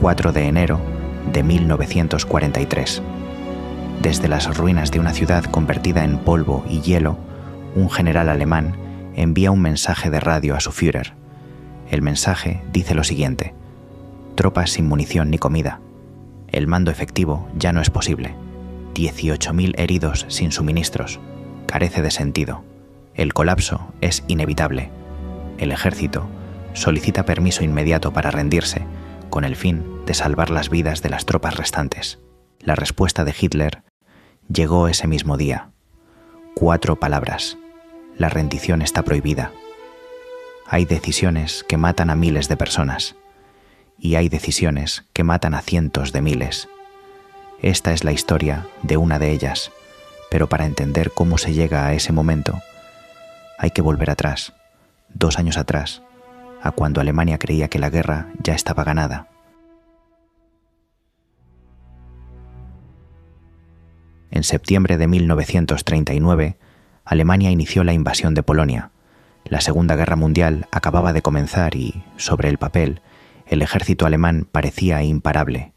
4 de enero de 1943. Desde las ruinas de una ciudad convertida en polvo y hielo, un general alemán envía un mensaje de radio a su Führer. El mensaje dice lo siguiente: tropas sin munición ni comida. El mando efectivo ya no es posible. 18.000 heridos sin suministros. Carece de sentido. El colapso es inevitable. El ejército solicita permiso inmediato para rendirse, con el fin de salvar las vidas de las tropas restantes. La respuesta de Hitler llegó ese mismo día. 4 palabras: la rendición está prohibida. Hay decisiones que matan a miles de personas, y hay decisiones que matan a cientos de miles. Esta es la historia de una de ellas, pero para entender cómo se llega a ese momento, hay que volver atrás, 2 años atrás, a cuando Alemania creía que la guerra ya estaba ganada. En septiembre de 1939, Alemania inició la invasión de Polonia. La Segunda Guerra Mundial acababa de comenzar y, sobre el papel, el ejército alemán parecía imparable.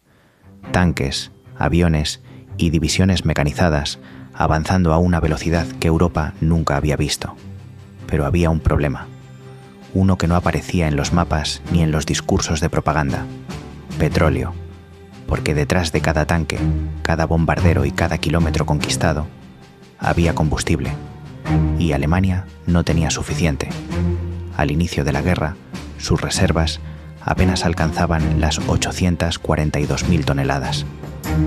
Tanques, aviones y divisiones mecanizadas avanzando a una velocidad que Europa nunca había visto. Pero había un problema, uno que no aparecía en los mapas ni en los discursos de propaganda: petróleo, porque detrás de cada tanque, cada bombardero y cada kilómetro conquistado, había combustible, y Alemania no tenía suficiente. Al inicio de la guerra, sus reservas apenas alcanzaban las 842.000 toneladas,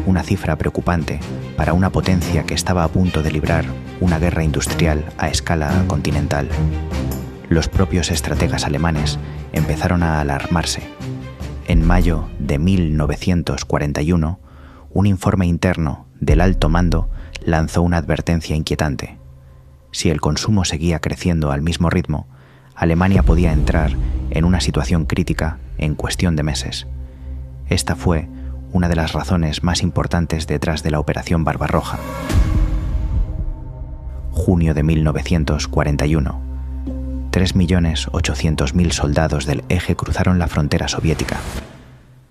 una cifra preocupante para una potencia que estaba a punto de librar una guerra industrial a escala continental. Los propios estrategas alemanes empezaron a alarmarse. En mayo de 1941, un informe interno del alto mando lanzó una advertencia inquietante. Si el consumo seguía creciendo al mismo ritmo, Alemania podía entrar en una situación crítica en cuestión de meses. Esta fue una de las razones más importantes detrás de la Operación Barbarroja. Junio de 1941. 3.800.000 soldados del Eje cruzaron la frontera soviética,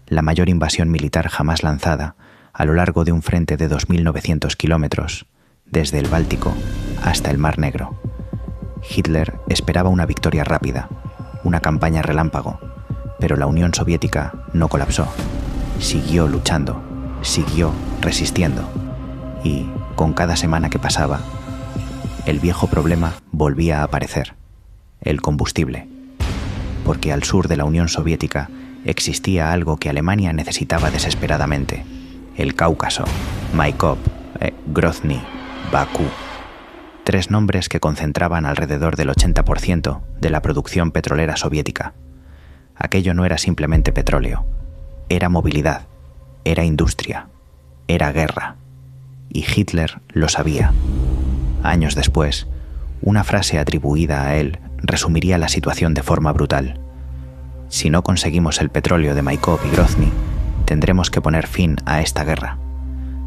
la mayor invasión militar jamás lanzada a lo largo de un frente de 2.900 kilómetros, desde el Báltico hasta el Mar Negro. Hitler esperaba una victoria rápida, una campaña relámpago, pero la Unión Soviética no colapsó. Siguió luchando, siguió resistiendo, y, con cada semana que pasaba, el viejo problema volvía a aparecer: el combustible. Porque al sur de la Unión Soviética existía algo que Alemania necesitaba desesperadamente: el Cáucaso, Maikop, Grozny, Bakú. 3 nombres que concentraban alrededor del 80% de la producción petrolera soviética. Aquello no era simplemente petróleo, era movilidad, era industria, era guerra. Y Hitler lo sabía. Años después, una frase atribuida a él resumiría la situación de forma brutal: si no conseguimos el petróleo de Maikop y Grozny, tendremos que poner fin a esta guerra.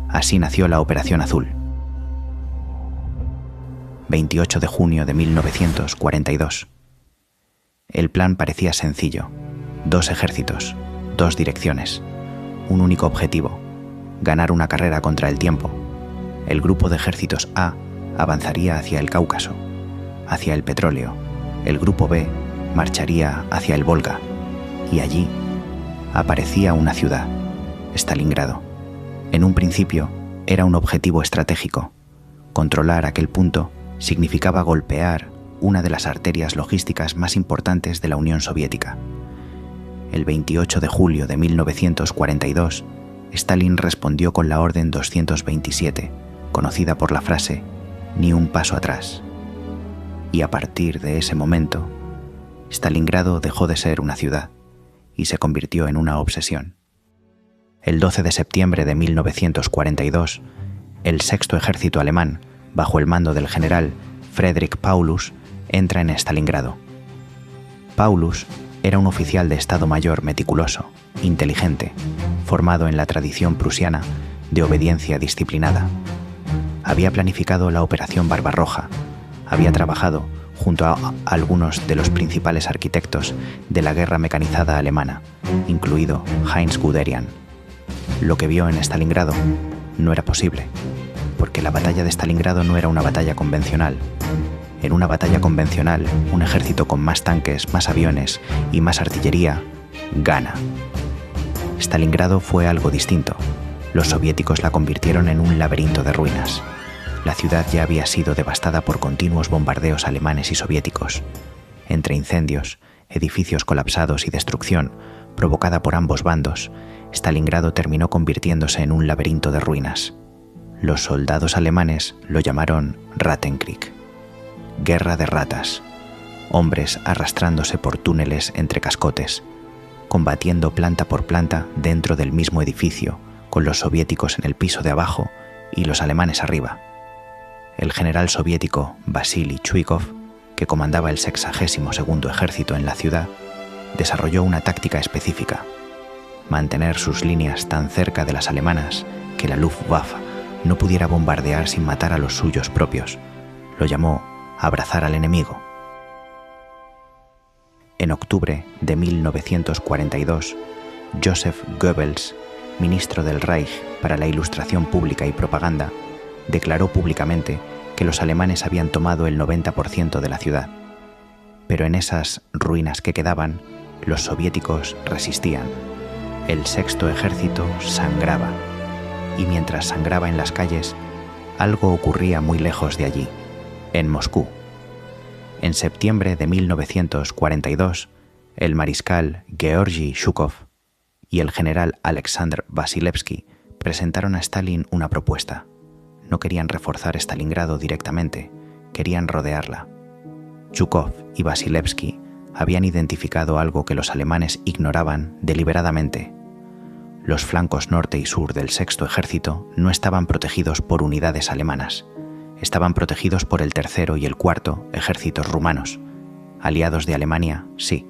Así nació la Operación Azul. 28 de junio de 1942. El plan parecía sencillo: 2 ejércitos, 2 direcciones, un único objetivo: ganar una carrera contra el tiempo. El grupo de ejércitos A avanzaría hacia el Cáucaso, hacia el petróleo. El grupo B marcharía hacia el Volga, y allí aparecía una ciudad: Stalingrado. En un principio era un objetivo estratégico. Controlar aquel punto significaba golpear una de las arterias logísticas más importantes de la Unión Soviética. El 28 de julio de 1942, Stalin respondió con la Orden 227, conocida por la frase «ni un paso atrás». Y a partir de ese momento, Stalingrado dejó de ser una ciudad y se convirtió en una obsesión. El 12 de septiembre de 1942, el Sexto Ejército Alemán, bajo el mando del general Friedrich Paulus, entra en Stalingrado. Paulus era un oficial de Estado Mayor meticuloso, inteligente, formado en la tradición prusiana de obediencia disciplinada. Había planificado la Operación Barbarroja, había trabajado junto a algunos de los principales arquitectos de la guerra mecanizada alemana, incluido Heinz Guderian. Lo que vio en Stalingrado no era posible, porque la batalla de Stalingrado no era una batalla convencional. En una batalla convencional, un ejército con más tanques, más aviones y más artillería gana. Stalingrado fue algo distinto. Los soviéticos la convirtieron en un laberinto de ruinas. La ciudad ya había sido devastada por continuos bombardeos alemanes y soviéticos. Entre incendios, edificios colapsados y destrucción provocada por ambos bandos, Stalingrado terminó convirtiéndose en un laberinto de ruinas. Los soldados alemanes lo llamaron Rattenkrieg, guerra de ratas, hombres arrastrándose por túneles entre cascotes, combatiendo planta por planta dentro del mismo edificio, con los soviéticos en el piso de abajo y los alemanes arriba. El general soviético Vasily Chuikov, que comandaba el 62º Ejército en la ciudad, desarrolló una táctica específica: mantener sus líneas tan cerca de las alemanas que la Luftwaffe no pudiera bombardear sin matar a los suyos propios. Lo llamó abrazar al enemigo. En octubre de 1942, Joseph Goebbels, ministro del Reich para la Ilustración Pública y Propaganda, declaró públicamente que los alemanes habían tomado el 90% de la ciudad. Pero en esas ruinas que quedaban, los soviéticos resistían. El sexto ejército sangraba, y mientras sangraba en las calles, algo ocurría muy lejos de allí, en Moscú. En septiembre de 1942, el mariscal Georgy Zhukov y el general Alexander Vasilevsky presentaron a Stalin una propuesta. No querían reforzar Stalingrado directamente, querían rodearla. Zhukov y Vasilevsky habían identificado algo que los alemanes ignoraban deliberadamente. Los flancos norte y sur del sexto ejército no estaban protegidos por unidades alemanas. Estaban protegidos por el tercero y el cuarto ejércitos rumanos. Aliados de Alemania, sí,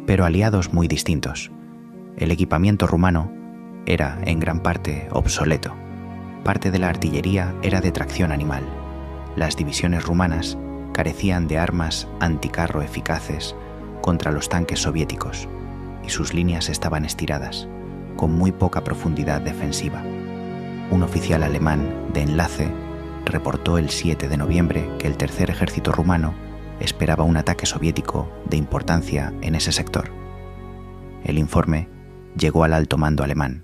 pero aliados muy distintos. El equipamiento rumano era, en gran parte, obsoleto. Parte de la artillería era de tracción animal. Las divisiones rumanas carecían de armas anticarro eficaces contra los tanques soviéticos, y sus líneas estaban estiradas, con muy poca profundidad defensiva. Un oficial alemán de enlace reportó el 7 de noviembre que el tercer ejército rumano esperaba un ataque soviético de importancia en ese sector. El informe llegó al alto mando alemán.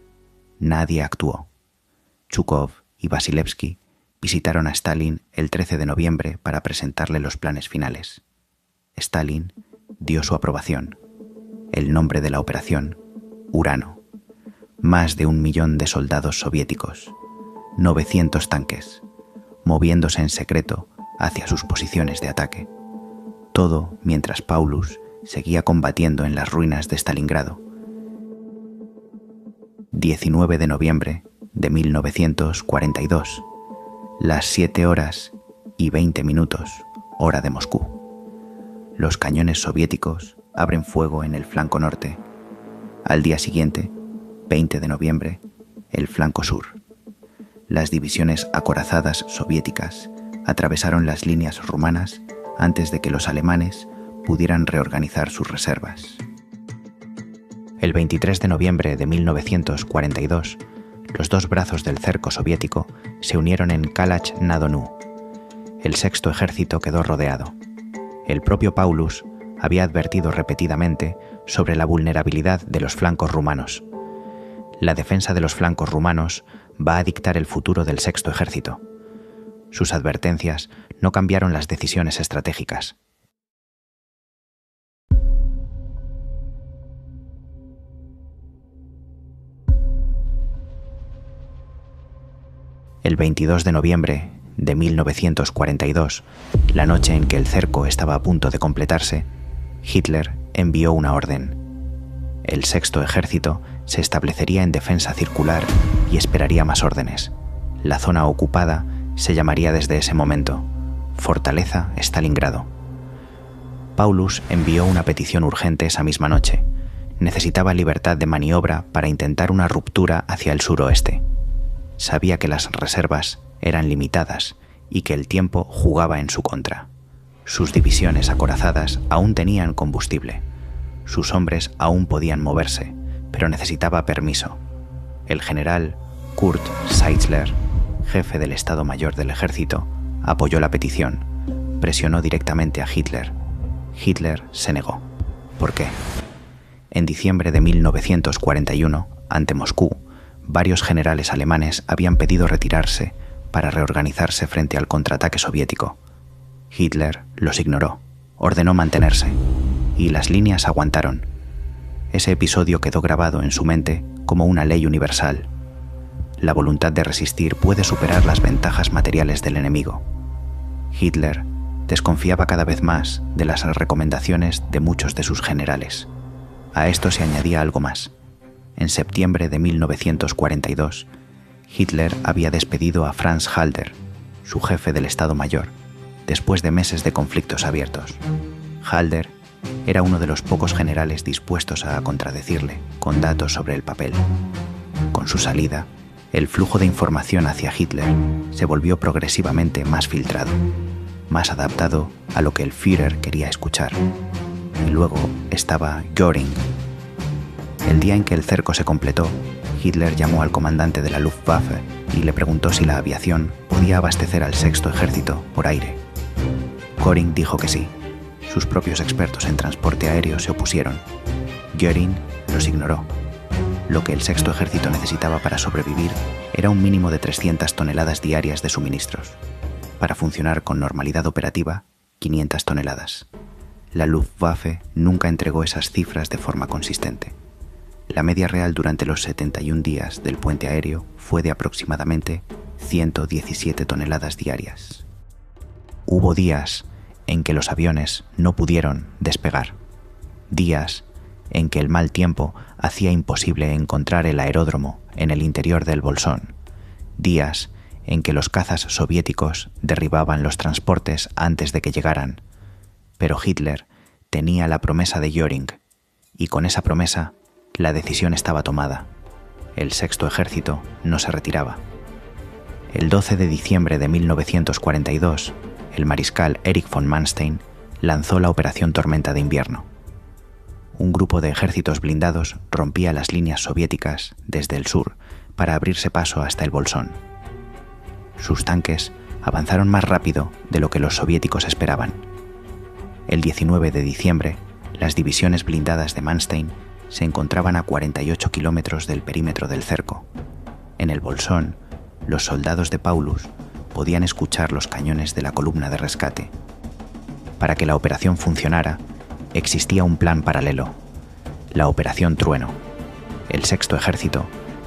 Nadie actuó. Zhukov y Vasilevsky visitaron a Stalin el 13 de noviembre para presentarle los planes finales. Stalin dio su aprobación. El nombre de la operación: Urano. Más de 1 millón de soldados soviéticos, 900 tanques, moviéndose en secreto hacia sus posiciones de ataque. Todo mientras Paulus seguía combatiendo en las ruinas de Stalingrado. 19 de noviembre de 1942, las 7:20, hora de Moscú. Los cañones soviéticos abren fuego en el flanco norte. Al día siguiente, 20 de noviembre, el flanco sur. Las divisiones acorazadas soviéticas atravesaron las líneas rumanas antes de que los alemanes pudieran reorganizar sus reservas. El 23 de noviembre de 1942, los dos brazos del cerco soviético se unieron en Kalach-na-Donu. El sexto ejército quedó rodeado. El propio Paulus había advertido repetidamente sobre la vulnerabilidad de los flancos rumanos. La defensa de los flancos rumanos va a dictar el futuro del sexto ejército. Sus advertencias no cambiaron las decisiones estratégicas. El 22 de noviembre de 1942, la noche en que el cerco estaba a punto de completarse, Hitler envió una orden. El sexto ejército se establecería en defensa circular y esperaría más órdenes. La zona ocupada se llamaría desde ese momento Fortaleza Stalingrado. Paulus envió una petición urgente esa misma noche. Necesitaba libertad de maniobra para intentar una ruptura hacia el suroeste. Sabía que las reservas eran limitadas y que el tiempo jugaba en su contra. Sus divisiones acorazadas aún tenían combustible. Sus hombres aún podían moverse, pero necesitaba permiso. El general Kurt Seitzler, jefe del Estado Mayor del Ejército, apoyó la petición. Presionó directamente a Hitler. Hitler se negó. ¿Por qué? En diciembre de 1941, ante Moscú, varios generales alemanes habían pedido retirarse para reorganizarse frente al contraataque soviético. Hitler los ignoró, ordenó mantenerse, y las líneas aguantaron. Ese episodio quedó grabado en su mente como una ley universal. La voluntad de resistir puede superar las ventajas materiales del enemigo. Hitler desconfiaba cada vez más de las recomendaciones de muchos de sus generales. A esto se añadía algo más. En septiembre de 1942, Hitler había despedido a Franz Halder, su jefe del Estado Mayor, después de meses de conflictos abiertos. Halder era uno de los pocos generales dispuestos a contradecirle con datos sobre el papel. Con su salida, el flujo de información hacia Hitler se volvió progresivamente más filtrado, más adaptado a lo que el Führer quería escuchar. Y luego estaba Göring. El día en que el cerco se completó, Hitler llamó al comandante de la Luftwaffe y le preguntó si la aviación podía abastecer al Sexto Ejército por aire. Göring dijo que sí. Sus propios expertos en transporte aéreo se opusieron. Göring los ignoró. Lo que el Sexto Ejército necesitaba para sobrevivir era un mínimo de 300 toneladas diarias de suministros. Para funcionar con normalidad operativa, 500 toneladas. La Luftwaffe nunca entregó esas cifras de forma consistente. La media real durante los 71 días del puente aéreo fue de aproximadamente 117 toneladas diarias. Hubo días en que los aviones no pudieron despegar. Días en que el mal tiempo hacía imposible encontrar el aeródromo en el interior del Bolsón. Días en que los cazas soviéticos derribaban los transportes antes de que llegaran. Pero Hitler tenía la promesa de Göring, y con esa promesa la decisión estaba tomada. El Sexto Ejército no se retiraba. El 12 de diciembre de 1942, el mariscal Erich von Manstein lanzó la Operación Tormenta de Invierno. Un grupo de ejércitos blindados rompía las líneas soviéticas desde el sur para abrirse paso hasta el Bolsón. Sus tanques avanzaron más rápido de lo que los soviéticos esperaban. El 19 de diciembre, las divisiones blindadas de Manstein se encontraban a 48 kilómetros del perímetro del cerco. En el Bolsón, los soldados de Paulus podían escuchar los cañones de la columna de rescate. Para que la operación funcionara, existía un plan paralelo, la Operación Trueno. El Sexto Ejército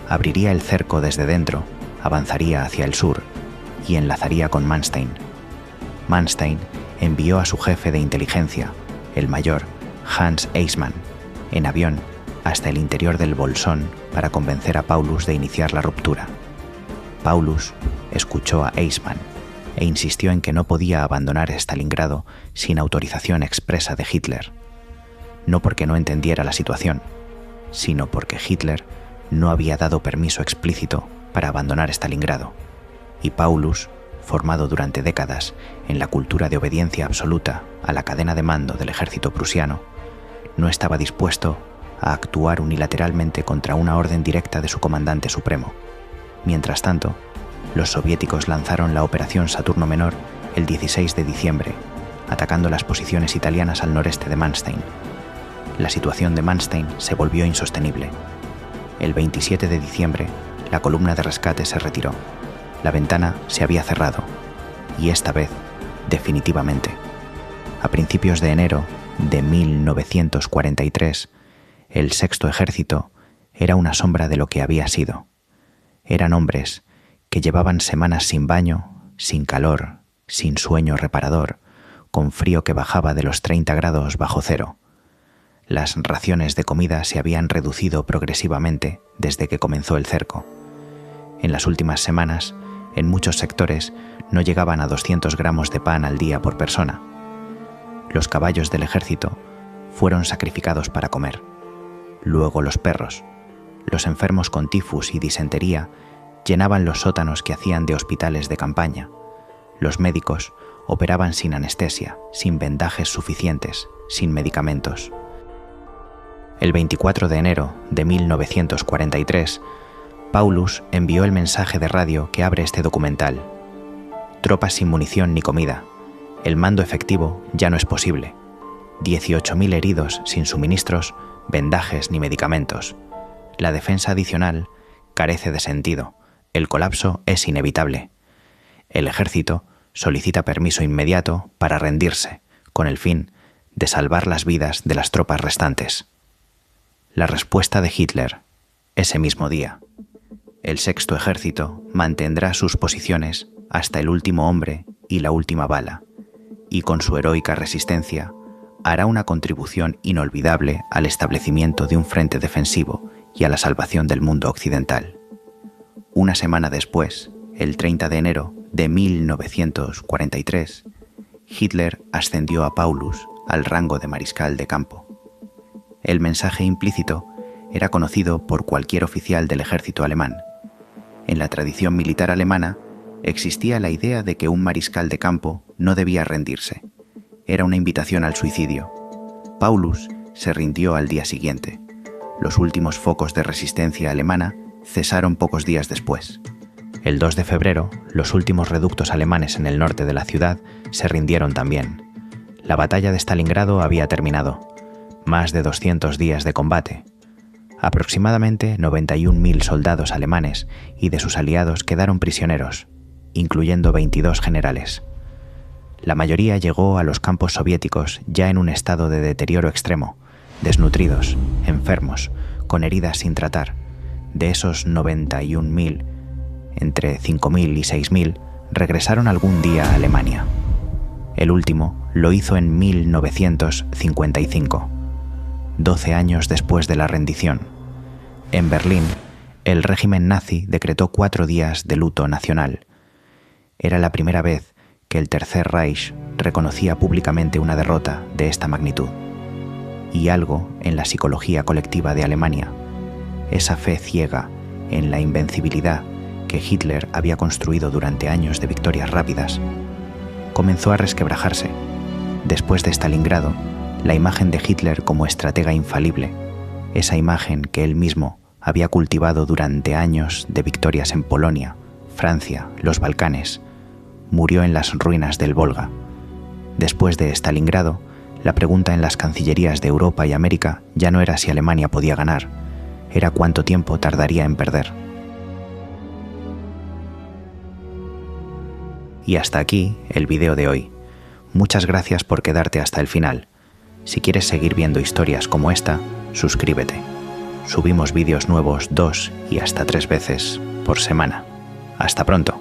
abriría el cerco desde dentro, avanzaría hacia el sur y enlazaría con Manstein. Manstein envió a su jefe de inteligencia, el mayor Hans Eismann, en avión hasta el interior del Bolsón para convencer a Paulus de iniciar la ruptura. Paulus escuchó a Eismann e insistió en que no podía abandonar Stalingrado sin autorización expresa de Hitler. No porque no entendiera la situación, sino porque Hitler no había dado permiso explícito para abandonar Stalingrado, y Paulus, formado durante décadas en la cultura de obediencia absoluta a la cadena de mando del ejército prusiano, no estaba dispuesto a actuar unilateralmente contra una orden directa de su comandante supremo. Mientras tanto, los soviéticos lanzaron la Operación Saturno Menor el 16 de diciembre, atacando las posiciones italianas al noreste de Manstein. La situación de Manstein se volvió insostenible. El 27 de diciembre, la columna de rescate se retiró. La ventana se había cerrado, y esta vez, definitivamente. A principios de enero de 1943, el Sexto Ejército era una sombra de lo que había sido. Eran hombres que llevaban semanas sin baño, sin calor, sin sueño reparador, con frío que bajaba de los 30 grados bajo cero. Las raciones de comida se habían reducido progresivamente desde que comenzó el cerco. En las últimas semanas, en muchos sectores no llegaban a 200 gramos de pan al día por persona. Los caballos del ejército fueron sacrificados para comer. Luego los perros. Los enfermos con tifus y disentería llenaban los sótanos que hacían de hospitales de campaña. Los médicos operaban sin anestesia, sin vendajes suficientes, sin medicamentos. El 24 de enero de 1943, Paulus envió el mensaje de radio que abre este documental. Tropas sin munición ni comida. El mando efectivo ya no es posible. 18.000 heridos sin suministros, vendajes ni medicamentos. La defensa adicional carece de sentido. El colapso es inevitable. El ejército solicita permiso inmediato para rendirse, con el fin de salvar las vidas de las tropas restantes. La respuesta de Hitler, ese mismo día. El Sexto Ejército mantendrá sus posiciones hasta el último hombre y la última bala, y con su heroica resistencia hará una contribución inolvidable al establecimiento de un frente defensivo y a la salvación del mundo occidental. Una semana después, el 30 de enero de 1943, Hitler ascendió a Paulus al rango de mariscal de campo. El mensaje implícito era conocido por cualquier oficial del ejército alemán. En la tradición militar alemana existía la idea de que un mariscal de campo no debía rendirse. Era una invitación al suicidio. Paulus se rindió al día siguiente. Los últimos focos de resistencia alemana cesaron pocos días después. El 2 de febrero, los últimos reductos alemanes en el norte de la ciudad se rindieron también. La batalla de Stalingrado había terminado. Más de 200 días de combate. Aproximadamente 91.000 soldados alemanes y de sus aliados quedaron prisioneros, incluyendo 22 generales. La mayoría llegó a los campos soviéticos ya en un estado de deterioro extremo, desnutridos, enfermos, con heridas sin tratar. De esos 91.000, entre 5.000 y 6.000 regresaron algún día a Alemania. El último lo hizo en 1955, 12 años después de la rendición. En Berlín, el régimen nazi decretó 4 días de luto nacional. Era la primera vez que el Tercer Reich reconocía públicamente una derrota de esta magnitud. Y algo en la psicología colectiva de Alemania, esa fe ciega en la invencibilidad que Hitler había construido durante años de victorias rápidas, comenzó a resquebrajarse. Después de Stalingrado, la imagen de Hitler como estratega infalible, esa imagen que él mismo había cultivado durante años de victorias en Polonia, Francia, los Balcanes, murió en las ruinas del Volga. Después de Stalingrado, la pregunta en las cancillerías de Europa y América ya no era si Alemania podía ganar, era cuánto tiempo tardaría en perder. Y hasta aquí el vídeo de hoy. Muchas gracias por quedarte hasta el final. Si quieres seguir viendo historias como esta, suscríbete. Subimos vídeos nuevos 2 y hasta 3 veces por semana. Hasta pronto.